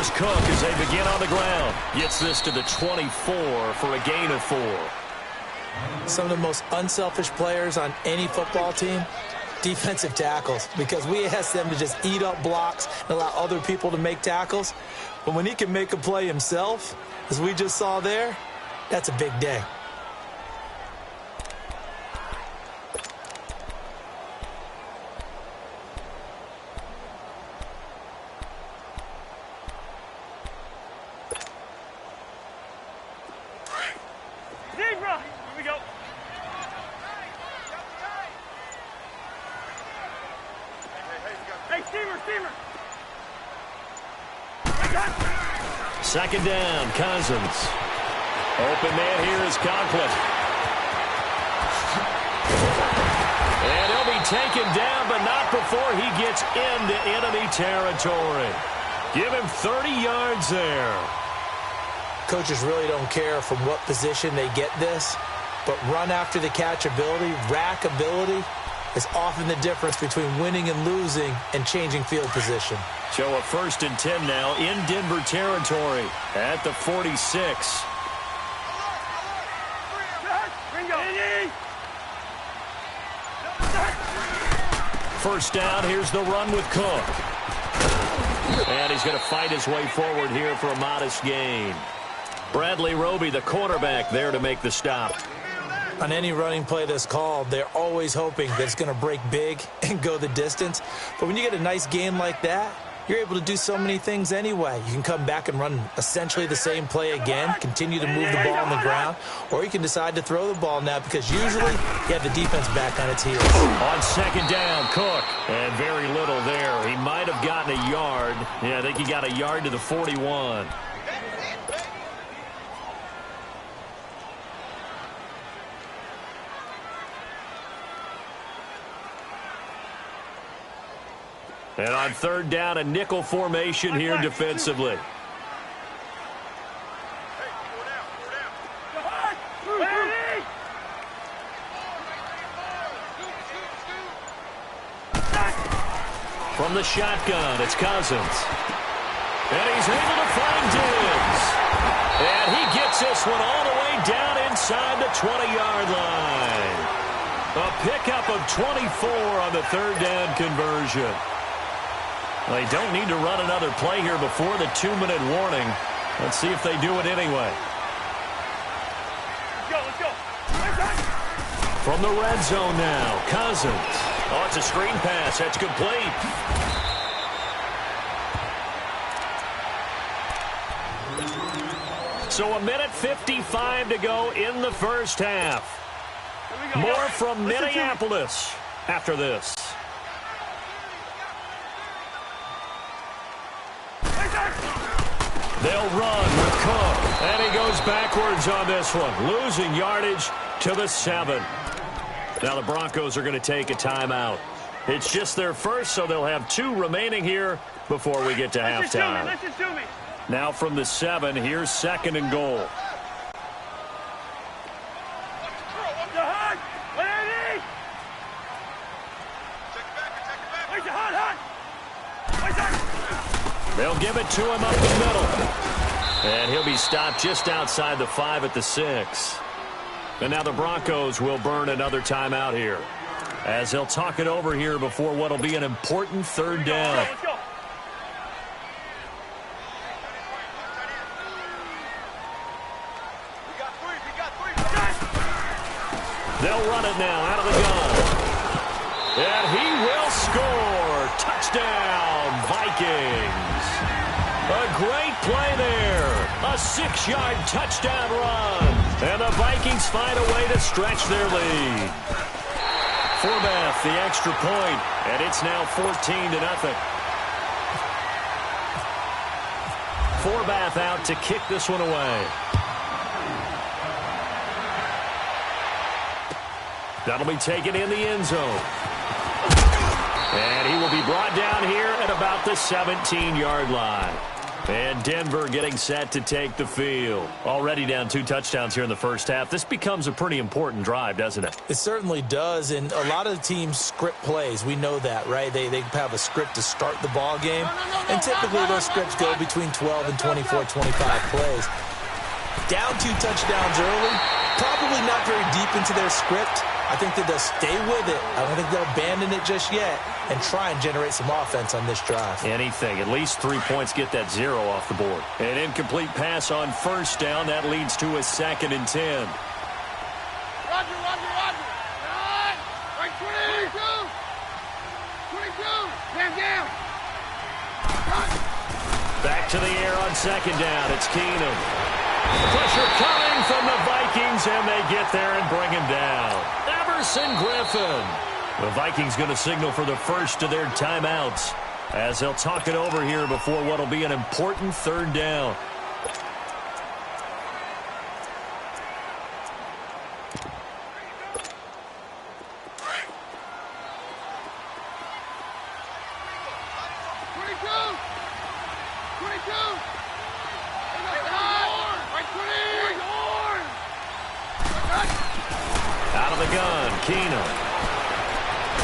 Here's Cook as they begin on the ground. Gets this to the 24 for a gain of 4. Some of the most unselfish players on any football team, defensive tackles, because we ask them to just eat up blocks and allow other people to make tackles. But when he can make a play himself, as we just saw there, that's a big day. Second down, Cousins. Open man here is Conklin. And he'll be taken down, but not before he gets into enemy territory. Give him 30 yards there. Coaches really don't care from what position they get this, but run after the catch ability, rack ability, is often the difference between winning and losing and changing field position. So a 1st and 10 now in Denver territory at the 46. First down, here's the run with Cook. And he's going to fight his way forward here for a modest gain. Bradley Roby, the quarterback, there to make the stop. On any running play that's called, they're always hoping that it's going to break big and go the distance. But when you get a nice game like that, you're able to do so many things anyway. You can come back and run essentially the same play again, continue to move the ball on the ground, or you can decide to throw the ball now because usually you have the defense back on its heels. On second down, Cook. And very little there. He might have gotten a yard. Yeah, I think he got a yard to the 41. And on third down, a nickel formation here defensively. From the shotgun, it's Cousins. And he's able to find Diggs. And he gets this one all the way down inside the 20-yard line. A pickup of 24 on the third down conversion. They don't need to run another play here before the 2-minute warning. Let's see if they do it anyway. Let's go. From the red zone now, Cousins. Oh, it's a screen pass. That's complete. So 1:55 to go in the first half. More from Minneapolis after this. They'll run with Cook. And he goes backwards on this one, losing yardage to the 7. Now the Broncos are going to take a timeout. It's just their first, so they'll have 2 remaining here before we get to halftime. Now from the 7, here's 2nd and goal. They'll give it to him up the middle. And he'll be stopped just outside the 5 at the 6. And now the Broncos will burn another timeout here, as they'll talk it over here before what will be an important third down. Let's go. They'll run it now out of the gun. And he will score. Touchdown, Vikings. A great play there. A 6-yard touchdown run. And the Vikings find a way to stretch their lead. Forbath, the extra point, and it's now 14-0. Forbath out to kick this one away. That'll be taken in the end zone. And he will be brought down here at about the 17-yard line. And Denver getting set to take the field. Already down 2 touchdowns here in the first half. This becomes a pretty important drive, doesn't it? It certainly does, and a lot of the teams script plays. We know that, right? They have a script to start the ball game, and typically those scripts go between 12 and 24, 25 plays. Down 2 touchdowns early, probably not very deep into their script. I think that they'll stay with it. I don't think they'll abandon it just yet and try and generate some offense on this drive. Anything. At least 3 points, get that 0 off the board. An incomplete pass on first down. That leads to a 2nd and 10. Roger. Right 22. 22. Man down. Back to the air on 2nd down. It's Keenum. Pressure coming from the Vikings, and they get there and bring him down. Everson Griffin. The Vikings going to signal for the first of their timeouts as they'll talk it over here before what will be an important 3rd down. Out of the gun, Keenum.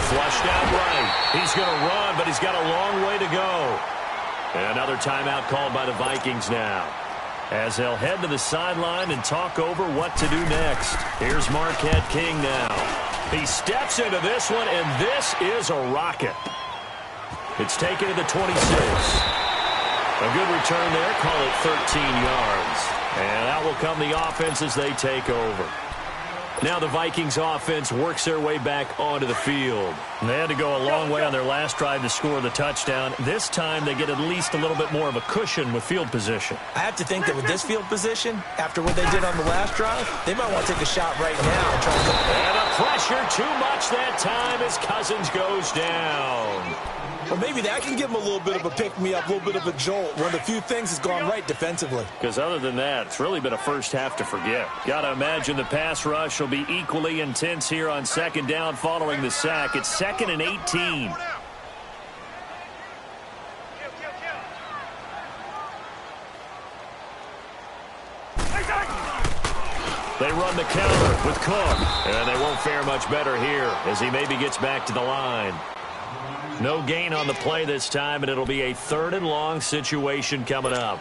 Flushed out right. He's going to run, but he's got a long way to go. And another timeout called by the Vikings now, as they'll head to the sideline and talk over what to do next. Here's Marquette King now. He steps into this one, and this is a rocket. It's taken to the 26. A good return there. Call it 13 yards. And that will come the offense as they take over. Now the Vikings offense works their way back onto the field. They had to go a long way on their last drive to score the touchdown. This time they get at least a little bit more of a cushion with field position. I have to think that with this field position, after what they did on the last drive, they might want to take a shot right now and try to go. And the pressure too much that time as Cousins goes down. Well, maybe that can give them a little bit of a pick-me-up, a little bit of a jolt. One of the few things has gone right defensively. Because other than that, it's really been a first half to forget. Got to imagine the pass rush will be equally intense here on 2nd down following the sack. It's 2nd and 18. They run the counter with Cook, and they won't fare much better here as he maybe gets back to the line. No gain on the play this time, and it'll be a 3rd and long situation coming up.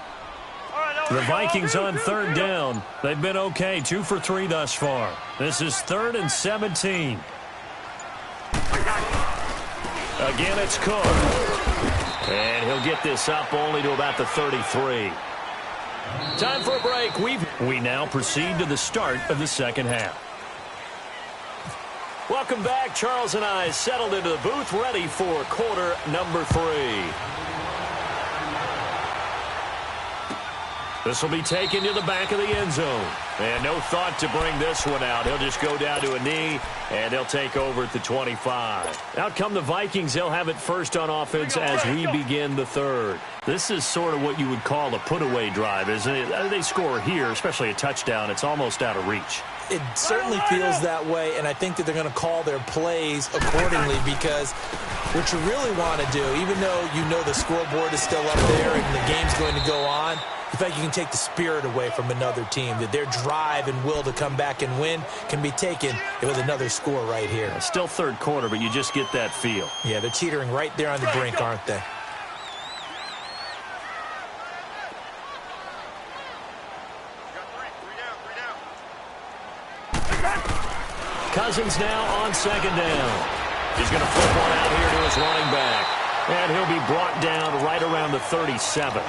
The Vikings on 3rd down. They've been okay, 2 for 3 thus far. This is 3rd and 17. Again, it's Cook. And he'll get this up only to about the 33. Time for a break. We now proceed to the start of the 2nd half. Welcome back. Charles and I settled into the booth, ready for quarter number 3. This will be taken to the back of the end zone. And no thought to bring this one out. He'll just go down to a knee, and he'll take over at the 25. Out come the Vikings. They'll have it first on offense as we begin the 3rd. This is sort of what you would call a put-away drive, isn't it? They score here, especially a touchdown. It's almost out of reach. It certainly feels that way, and I think that they're going to call their plays accordingly, because what you really want to do, even though you know the scoreboard is still up there and the game's going to go on, the fact you can take the spirit away from another team, that their drive and will to come back and win can be taken with another score right here. Still 3rd quarter, but you just get that feel. Yeah, they're teetering right there on the brink, aren't they? Cousins now on 2nd down. He's going to flip one out here to his running back. And he'll be brought down right around the 37.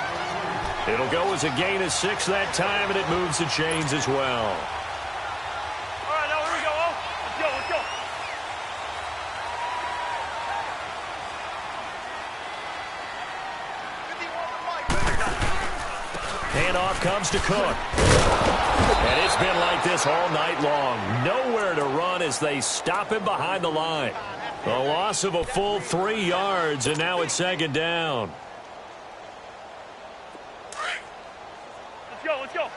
It'll go as a gain of 6 that time, and it moves the chains as well. All right, now here we go. Let's go. Handoff comes to Cook. And it's been like this all night long. Nowhere to run as they stop him behind the line. A loss of a full 3 yards, and now it's 2nd down. Let's go.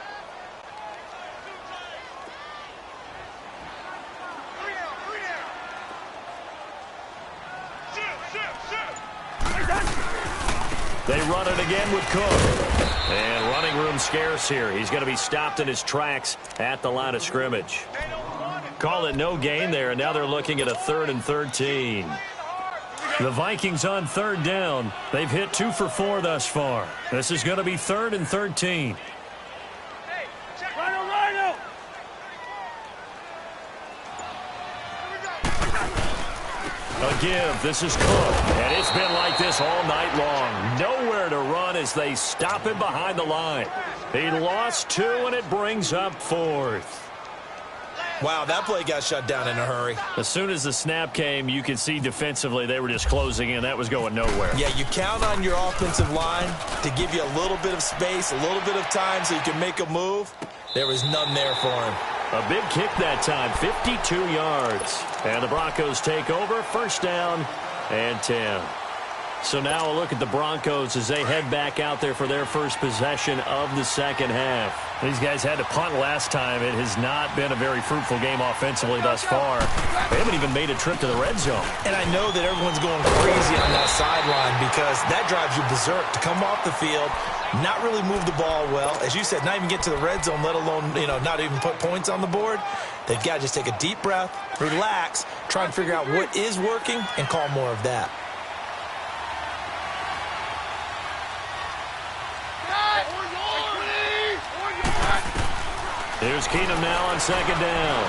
They run it again with Cook. And running room scarce here. He's going to be stopped in his tracks at the line of scrimmage. Call it no gain there, and now they're looking at a 3rd and 13. The Vikings on 3rd down. They've hit 2 for 4 thus far. This is going to be 3rd and 13. A give. This is Cook. And it's been like this all night long. Nowhere to run as they stop him behind the line. He lost 2, and it brings up 4th. Wow, that play got shut down in a hurry. As soon as the snap came, you could see defensively they were just closing in. That was going nowhere. Yeah, you count on your offensive line to give you a little bit of space, a little bit of time so you can make a move. There was none there for him. A big kick that time, 52 yards. And the Broncos take over, 1st down and 10. So now a look at the Broncos as they head back out there for their first possession of the second half. These guys had to punt last time. It has not been a very fruitful game offensively thus far. They haven't even made a trip to the red zone. And I know that everyone's going crazy on that sideline because that drives you berserk to come off the field, not really move the ball well. As you said, not even get to the red zone, let alone, not even put points on the board. They've got to just take a deep breath, relax, try and figure out what is working, and call more of that. Here's Keenum now on 2nd down.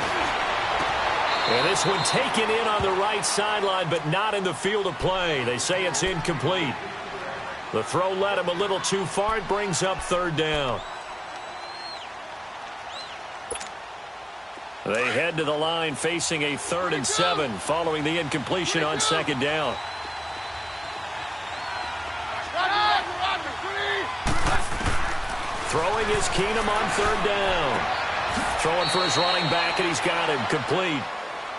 And this one taken in on the right sideline, but not in the field of play. They say it's incomplete. The throw led him a little too far. It brings up 3rd down. They head to the line facing a 3rd and 7 following the incompletion on 2nd down. Throwing is Keenum on 3rd down. Throwing for his running back, and he's got him complete.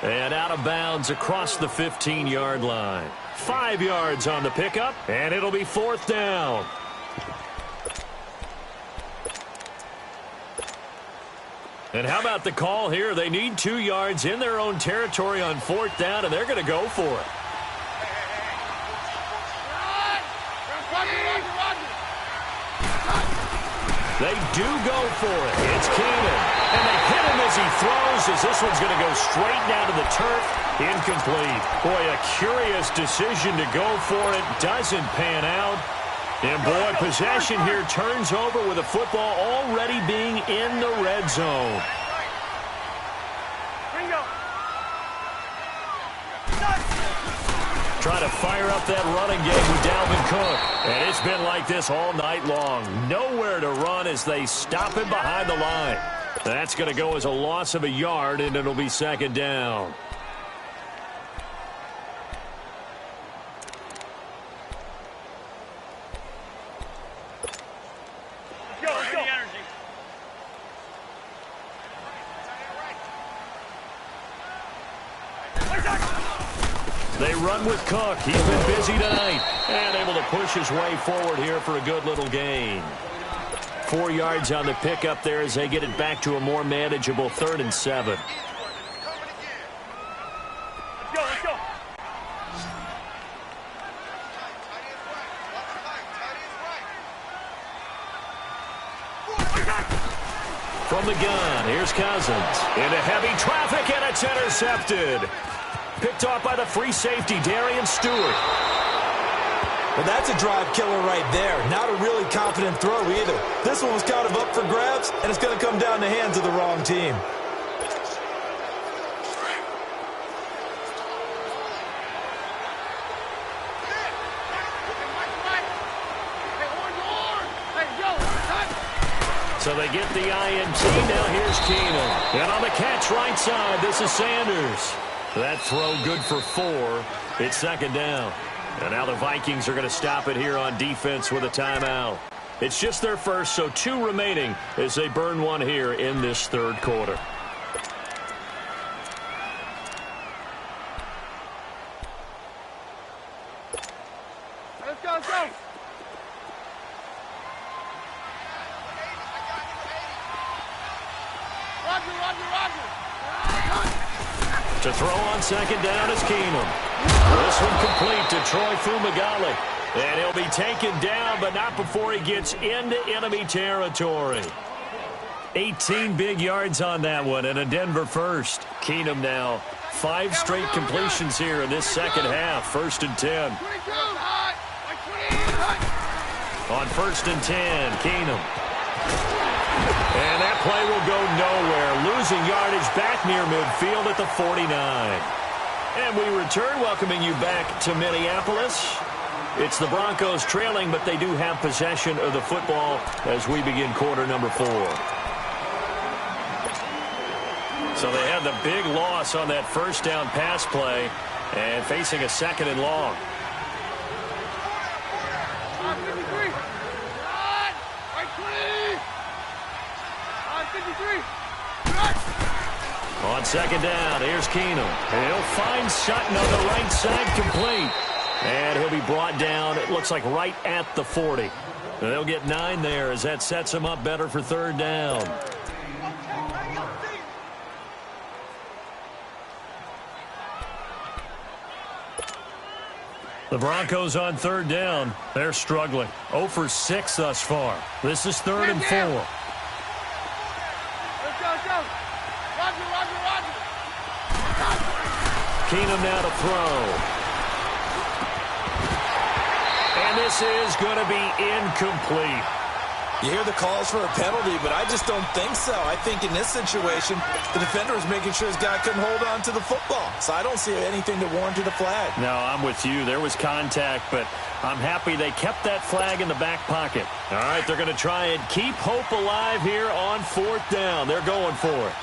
And out of bounds across the 15-yard line. 5 yards on the pickup, and it'll be 4th down. And how about the call here? They need 2 yards in their own territory on 4th down, and they're going to go for it. They do go for it. It's Keenum. And they hit him as he throws, as this one's going to go straight down to the turf. Incomplete. Boy, a curious decision to go for it. Doesn't pan out. And, boy, possession here turns over with the football already being in the red zone. Trying to fire up that running game with Dalvin Cook. And it's been like this all night long. Nowhere to run as they stop him behind the line. That's going to go as a loss of a yard, and it'll be 2nd down. Let's go. They run with Cook. He's been busy tonight. And able to push his way forward here for a good little gain. 4 yards on the pickup there as they get it back to a more manageable 3rd and 7. Let's go. From the gun, here's Cousins. Into heavy traffic, and it's intercepted. Picked off by the free safety, Darian Stewart. Well, that's a drive killer right there. Not a really confident throw either. This one was kind of up for grabs, and it's going to come down the hands of the wrong team. So they get the INT. Now here's Keenum. And on the catch right side, this is Sanders. That throw good for 4. It's 2nd down. And now the Vikings are going to stop it here on defense with a timeout. It's just their first, so 2 remaining as they burn one here in this 3rd quarter. Let's go. To throw on 2nd down is Keenum. This one complete to Troy Fumagalli. And he'll be taken down, but not before he gets into enemy territory. 18 big yards on that one, and a Denver first. Keenum now 5 straight completions here in this second half. 1st and 10. On 1st and 10, Keenum. And that play will go nowhere. Losing yardage back near midfield at the 49. And we return, welcoming you back to Minneapolis. It's the Broncos trailing, but they do have possession of the football as we begin quarter number 4. So they had the big loss on that first down pass play and facing a 2nd and long. On 2nd down, here's Keenum. He'll find Sutton on the right side, complete. And he'll be brought down, it looks like right at the 40. They'll get 9 there as that sets him up better for 3rd down. The Broncos on 3rd down. They're struggling. 0 for 6 thus far. This is 3rd and 4. Let's go. Roger. Keenum now to throw. And this is going to be incomplete. You hear the calls for a penalty, but I just don't think so. I think in this situation, the defender was making sure his guy couldn't hold on to the football. So I don't see anything that warranted a flag. No, I'm with you. There was contact, but I'm happy they kept that flag in the back pocket. All right, they're going to try and keep hope alive here on 4th down. They're going for it.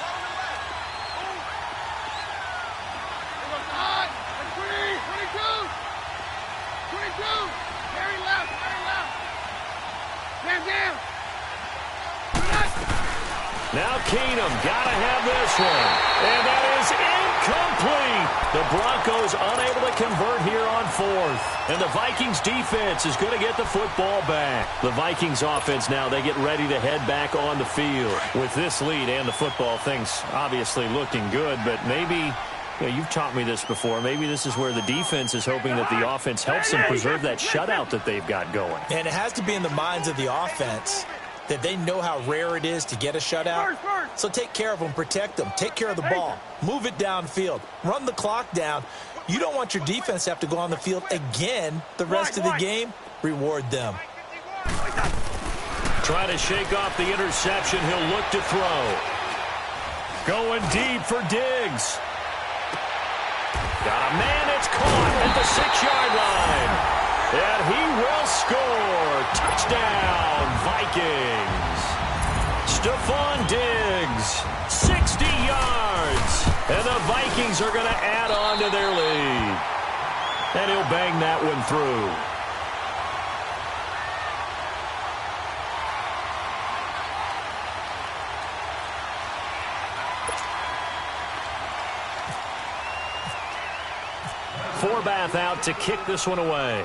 Now Keenum, gotta have this one. And that is incomplete. The Broncos unable to convert here on 4th. And the Vikings defense is going to get the football back. The Vikings offense now, they get ready to head back on the field. With this lead and the football, things obviously looking good, but maybe... you've taught me this before. Maybe this is where the defense is hoping that the offense helps them preserve that shutout that they've got going. And it has to be in the minds of the offense that they know how rare it is to get a shutout. So take care of them, protect them, take care of the ball, move it downfield, run the clock down. You don't want your defense to have to go on the field again the rest of the game. Reward them. Try to shake off the interception. He'll look to throw. Going deep for Diggs. Got a man that's caught at the 6-yard line. And he will score. Touchdown, Vikings. Stephon Diggs, 60 yards. And the Vikings are going to add on to their lead. And he'll bang that one through. Forbath out to kick this one away.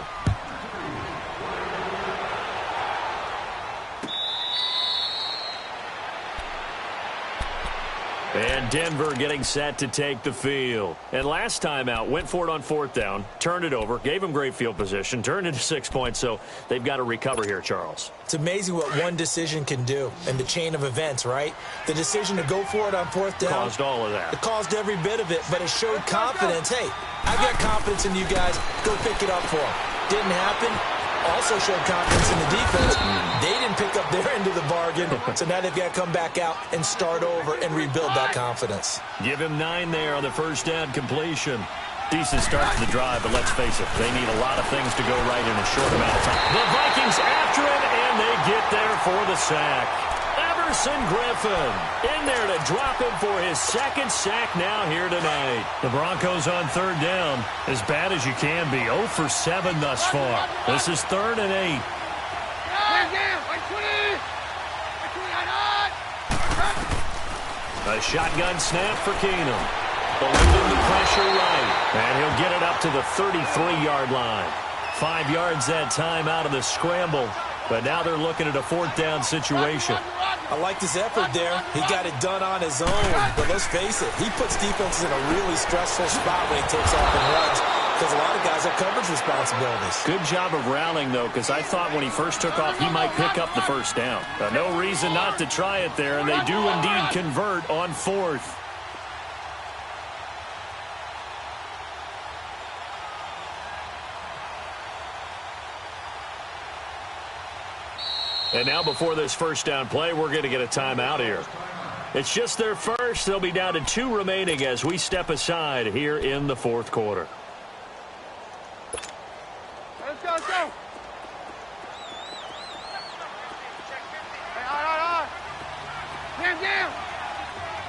And Denver getting set to take the field. And last time out, went for it on 4th down, turned it over, gave them great field position, turned it to 6 points, so they've got to recover here, Charles. It's amazing what one decision can do in the chain of events, right? The decision to go for it on 4th down. Caused all of that. It caused every bit of it, but it showed confidence. Hey, I've got confidence in you guys. Go pick it up for them. Didn't happen. Also showed confidence in the defense. They didn't pick up their end of the bargain, so now they've got to come back out and start over and rebuild that confidence. Give him 9 there on the first down completion. Decent start to the drive, but let's face it, they need a lot of things to go right in a short amount of time. The Vikings after it, and they get there for the sack. Everson Griffin in there to drop him for his 2nd sack now here tonight. The Broncos on 3rd down, as bad as you can be. 0 for 7 thus far. This is 3rd and 8. A shotgun snap for Keenum. Eluding the pressure right. And he'll get it up to the 33-yard line. 5 yards that time out of the scramble. But now they're looking at a 4th down situation. I liked his effort there. He got it done on his own. But let's face it, he puts defenses in a really stressful spot when he takes off and runs. because a lot of guys have coverage responsibilities. Good job of rallying, though, because I thought when he first took off, he might pick up the first down. No reason not to try it there, and they do indeed convert on fourth. And now before this first down play, we're going to get a timeout here. It's just their first. They'll be down to 2 remaining as we step aside here in the fourth quarter. Let's go, let's go. Hey, all right. Man down.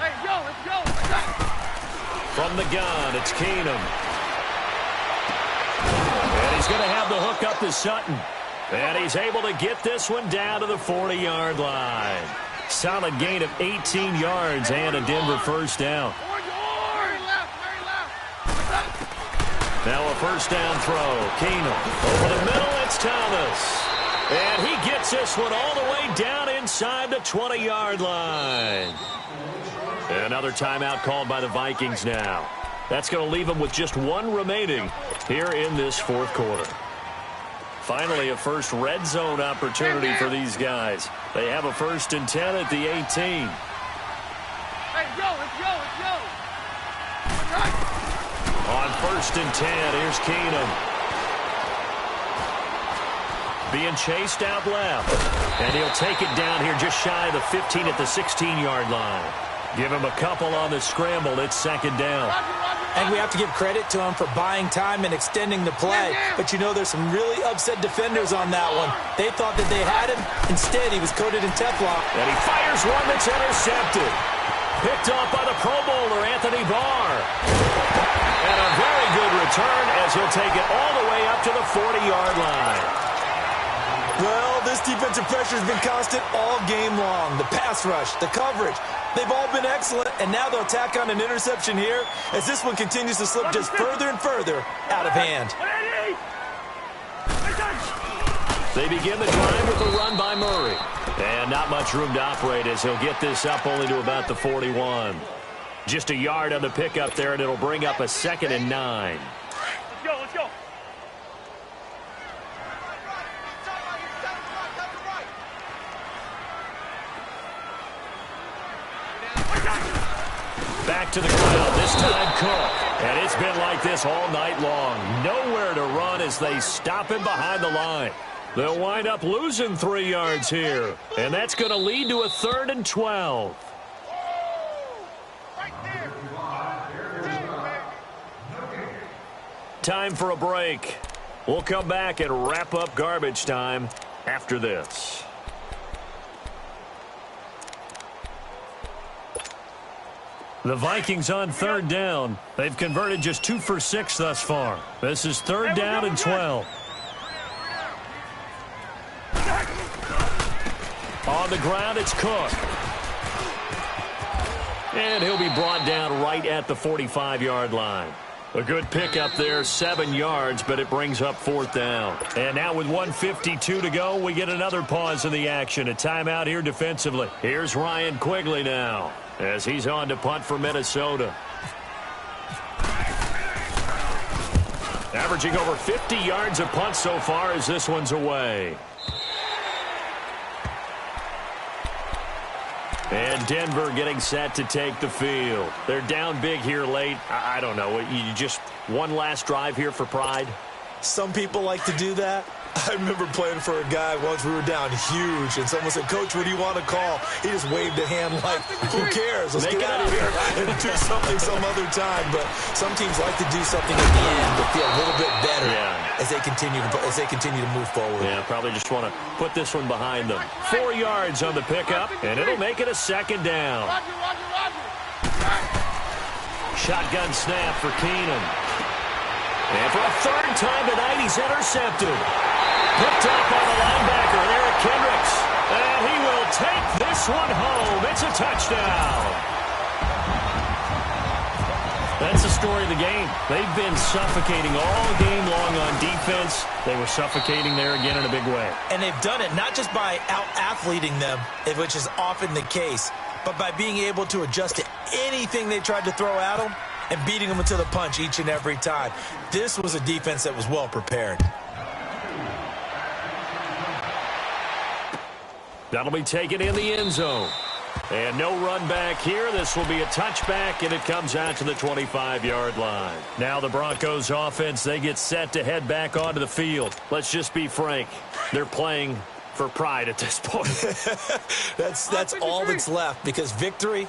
Hey, let's go. From the gun, it's Keenum. And he's going to have the hook up to Sutton. And he's able to get this one down to the 40-yard line. Solid gain of 18 yards and a Denver first down. Now a first down throw. Keenum over the middle. It's Thomas. And he gets this one all the way down inside the 20-yard line. Another timeout called by the Vikings now. That's going to leave them with just 1 remaining here in this fourth quarter. Finally, a first red zone opportunity for these guys. They have a 1st and 10 at the 18. Hey, let's go. On 1st and 10, here's Keenum. Being chased out left. And he'll take it down here just shy of the 15 at the 16-yard line. Give him a couple on the scramble. It's 2nd down. And we have to give credit to him for buying time and extending the play. But you know, there's some really upset defenders on that one. They thought that they had him. Instead, he was coated in Teflon. And he fires one that's intercepted. Picked off by the Pro Bowler, Anthony Barr. And a very good return as he'll take it all the way up to the 40-yard line. Well, this defensive pressure has been constant all game long. The pass rush, the coverage, they've all been excellent, and now they'll tack on an interception here as this one continues to slip just further and further out of hand. They begin the drive with a run by Murray. And not much room to operate as he'll get this up only to about the 41. Just a yard on the pickup there, and it'll bring up a 2nd and 9. Let's go. Back to the ground, this time Cook. And it's been like this all night long. Nowhere to run as they stop him behind the line. They'll wind up losing 3 yards here. And that's going to lead to a 3rd and 12. Time for a break. We'll come back and wrap up garbage time after this. The Vikings on 3rd down. They've converted just 2 for 6 thus far. This is 3rd down and 12. On the ground, it's Cook. And he'll be brought down right at the 45-yard line. A good pickup there, 7 yards, but it brings up 4th down. And now with 1:52 to go, we get another pause in the action. A timeout here defensively. Here's Ryan Quigley now as he's on to punt for Minnesota. Averaging over 50 yards a punt so far as this one's away. And Denver getting set to take the field. They're down big here late. I don't know. You just one last drive here for pride? Some people like to do that. I remember playing for a guy once. We were down huge, and someone said, "Coach, what do you want to call?" He just waved a hand like, "Who cares? Let's get out of here and do something some other time." But some teams like to do something at the end to feel a little bit better as they continue to move forward. Yeah, probably just want to put this one behind them. 4 yards on the pickup, and it'll make it a 2nd down. Shotgun snap for Keenum. And for a 3rd time tonight, he's intercepted. Picked up by the linebacker, Eric Kendricks. And he will take this one home. It's a touchdown. That's the story of the game. They've been suffocating all game long on defense. They were suffocating there again in a big way. And they've done it not just by out-athleting them, which is often the case, but by being able to adjust to anything they tried to throw at them and beating them to the punch each and every time. This was a defense that was well prepared. That'll be taken in the end zone. And no run back here. This will be a touchback, and it comes out to the 25-yard line. Now the Broncos offense, they get set to head back onto the field. Let's just be frank. They're playing for pride at this point. That's all that's left, because victory,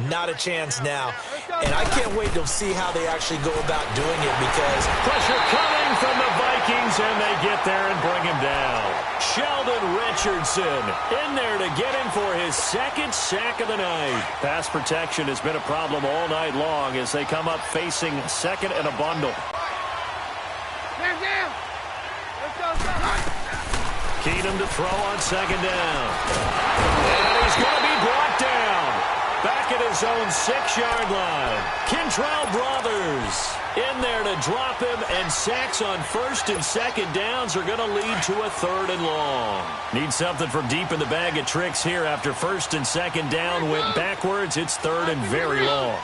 not a chance now. And I can't wait to see how they actually go about doing it, because pressure coming from the Vikings, and they get there and bring him down. Sheldon Richardson in there to get him for his second sack of the night. Pass protection has been a problem all night long as they come up facing second and a bundle. Keenum to throw on second down. And he's going to be brought down. Back at his own 6-yard line. Kentrell Brothers in there to drop him, and sacks on first and second downs are going to lead to a third and long. Need something from deep in the bag of tricks here after first and second down went backwards. It's third and very long.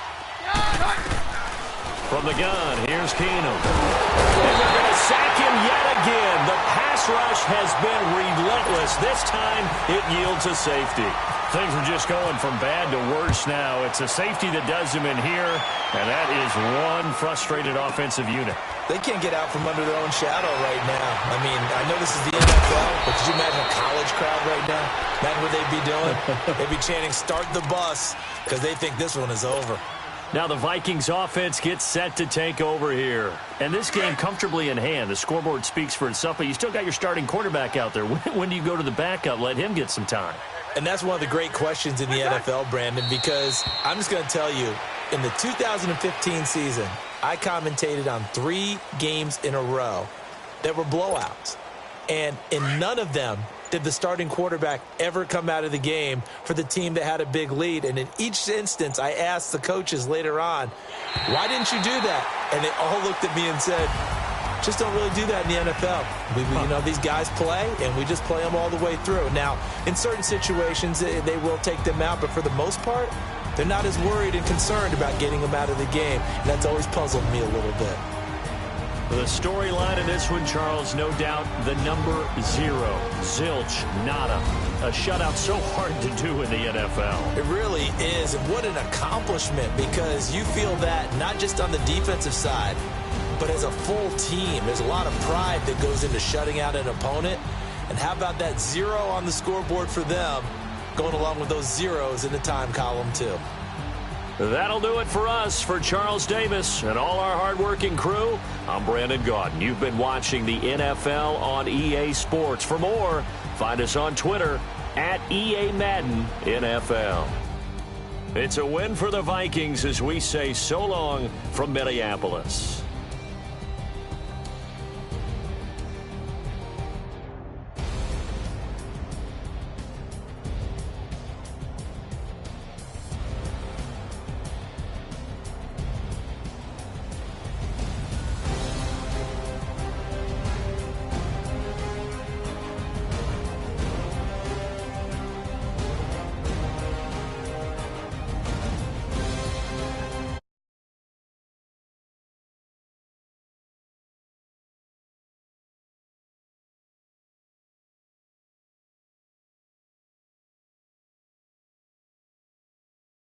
From the gun, here's Keenum. And they're going to sack him yet again. The pass rush has been relentless. This time it yields a safety. Things are just going from bad to worse now. It's a safety that does him in here, and that is one frustrated offensive unit. They can't get out from under their own shadow right now. I mean, I know this is the NFL, but could you imagine a college crowd right now? Imagine what they'd be doing. They'd be chanting, "Start the bus," because they think this one is over. Now the Vikings offense gets set to take over here. And this game comfortably in hand. The scoreboard speaks for itself, but you still got your starting quarterback out there. When do you go to the backup? Let him get some time. And that's one of the great questions in the NFL, Brandon, because I'm just going to tell you, in the 2015 season, I commentated on 3 games in a row that were blowouts. And in none of them did the starting quarterback ever come out of the game for the team that had a big lead. And in each instance, I asked the coaches later on, why didn't you do that? And they all looked at me and said, just don't really do that in the NFL. You know, these guys play, and we just play them all the way through. Now, in certain situations, they will take them out, but for the most part, they're not as worried and concerned about getting them out of the game. And that's always puzzled me a little bit. The storyline in this one, Charles, no doubt the number 0. Zilch, nada. A shutout so hard to do in the NFL. It really is, and what an accomplishment, because you feel that not just on the defensive side, but as a full team. There's a lot of pride that goes into shutting out an opponent. And how about that 0 on the scoreboard for them, going along with those zeros in the time column, too. That'll do it for us. For Charles Davis and all our hardworking crew, I'm Brandon Gaudin. You've been watching the NFL on EA Sports. For more, find us on Twitter at EA Madden NFL. It's a win for the Vikings as we say so long from Minneapolis.